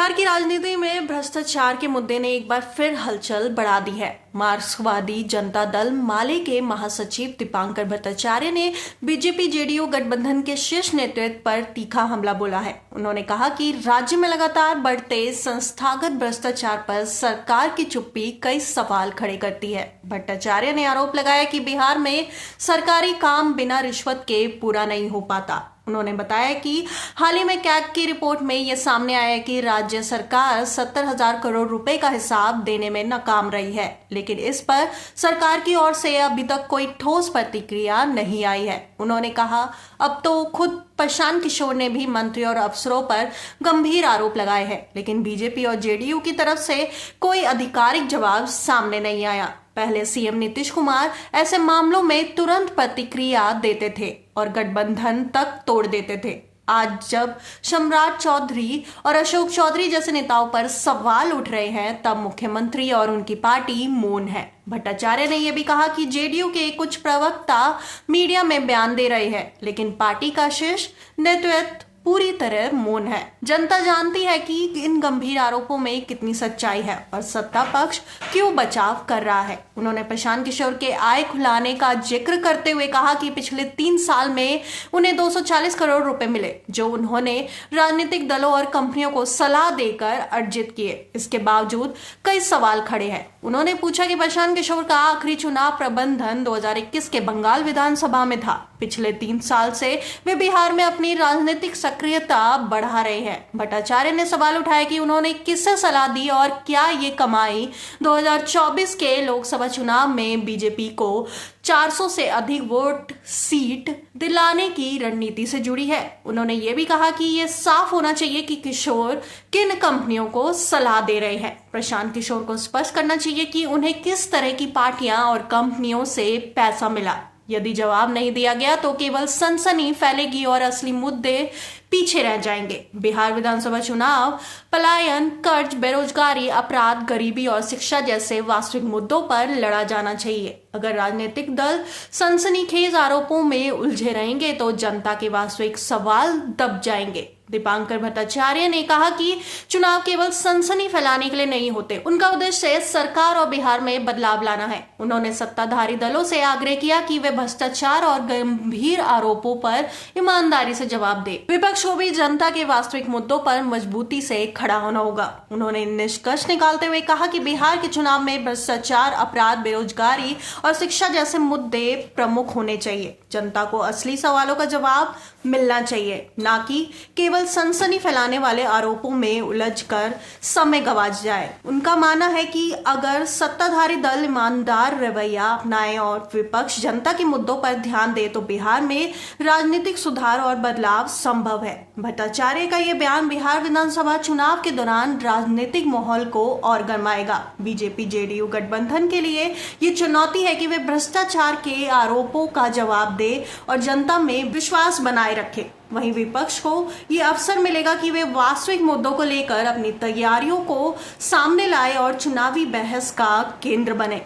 बिहार की राजनीति में भ्रष्टाचार के मुद्दे ने एक बार फिर हलचल बढ़ा दी है। मार्क्सवादी जनता दल माले के महासचिव दीपांकर भट्टाचार्य ने बीजेपी जेडीयू गठबंधन के शीर्ष नेतृत्व पर तीखा हमला बोला है। उन्होंने कहा कि राज्य में लगातार बढ़ते संस्थागत भ्रष्टाचार पर सरकार की चुप्पी कई सवाल खड़े करती है। भट्टाचार्य ने आरोप लगाया कि बिहार में सरकारी काम बिना रिश्वत के पूरा नहीं हो पाता। उन्होंने बताया कि हाल ही में कैग की रिपोर्ट में यह सामने आया कि राज्य सरकार 70,000 करोड़ रुपए का हिसाब देने में नाकाम रही है, लेकिन इस पर सरकार की ओर से अभी तक कोई ठोस प्रतिक्रिया नहीं आई है। उन्होंने कहा, अब तो खुद प्रशांत किशोर ने भी मंत्री और अफसरों पर गंभीर आरोप लगाए हैं, लेकिन बीजेपी और जेडीयू की तरफ से कोई आधिकारिक जवाब सामने नहीं आया। पहले सीएम नीतीश कुमार ऐसे मामलों में तुरंत प्रतिक्रिया देते थे और गठबंधन तक तोड़ देते थे। आज जब सम्राट चौधरी और अशोक चौधरी जैसे नेताओं पर सवाल उठ रहे हैं, तब मुख्यमंत्री और उनकी पार्टी मौन है। भट्टाचार्य ने यह भी कहा कि जेडीयू के कुछ प्रवक्ता मीडिया में बयान दे रहे हैं, लेकिन पार्टी का शीर्ष नेतृत्व पूरी तरह मौन है। जनता जानती है कि इन गंभीर आरोपों में कितनी सच्चाई है और सत्ता पक्ष क्यों बचाव कर रहा है। उन्होंने प्रशांत किशोर के आय खुलाने का जिक्र करते हुए कहा कि पिछले 3 साल में उन्हें 240 करोड़ रुपए मिले, जो उन्होंने राजनीतिक दलों और कंपनियों को सलाह देकर अर्जित किए। इसके बावजूद कई सवाल खड़े हैं। उन्होंने पूछा कि प्रशांत किशोर का आखिरी चुनाव प्रबंधन 2021 के बंगाल विधानसभा में था। पिछले 3 साल से वे बिहार में अपनी राजनीतिक सक्रियता बढ़ा रहे हैं। भट्टाचार्य ने सवाल उठाया कि उन्होंने किससे सलाह दी और क्या ये कमाई 2024 के लोकसभा चुनाव में बीजेपी को 400 से अधिक वोट सीट दिलाने की रणनीति से जुड़ी है। उन्होंने ये भी कहा कि ये साफ होना चाहिए कि किशोर किन कंपनियों को सलाह दे रहे हैं। प्रशांत किशोर को स्पष्ट करना चाहिए कि उन्हें किस तरह की पार्टियां और कंपनियों से पैसा मिला। यदि जवाब नहीं दिया गया तो केवल सनसनी फैलेगी और असली मुद्दे पीछे रह जाएंगे। बिहार विधानसभा चुनाव पलायन, कर्ज, बेरोजगारी, अपराध, गरीबी और शिक्षा जैसे वास्तविक मुद्दों पर लड़ा जाना चाहिए। अगर राजनीतिक दल सनसनीखेज आरोपों में उलझे रहेंगे तो जनता के वास्तविक सवाल दब जाएंगे। दीपांकर भट्टाचार्य ने कहा कि चुनाव केवल सनसनी फैलाने के लिए नहीं होते, उनका उद्देश्य सरकार और बिहार में बदलाव लाना है। उन्होंने सत्ताधारी दलों से आग्रह किया कि वे भ्रष्टाचार और गंभीर आरोपों पर ईमानदारी से जवाब दे। विपक्ष को भी जनता के वास्तविक मुद्दों पर मजबूती से खड़ा होना होगा। उन्होंने निष्कर्ष निकालते हुए कहा कि बिहार के चुनाव में भ्रष्टाचार, अपराध, बेरोजगारी और शिक्षा जैसे मुद्दे प्रमुख होने चाहिए। जनता को असली सवालों का जवाब मिलना चाहिए, ना कि केवल सनसनी फैलाने वाले आरोपों में उलझकर समय गंवा जाए। उनका मानना है कि अगर सत्ताधारी दल ईमानदार रवैया अपनाए और विपक्ष जनता के मुद्दों पर ध्यान दे तो बिहार में राजनीतिक सुधार और बदलाव संभव है। भट्टाचार्य का यह बयान बिहार विधानसभा चुनाव के दौरान राजनीतिक माहौल को और गरमाएगा। बीजेपी जेडीयू गठबंधन के लिए ये चुनौती है कि वे भ्रष्टाचार के आरोपों का जवाब दे और जनता में विश्वास बनाए रखे। वहीं विपक्ष को ये अवसर मिलेगा कि वे वास्तविक मुद्दों को लेकर अपनी तैयारियों को सामने लाए और चुनावी बहस का केंद्र बने।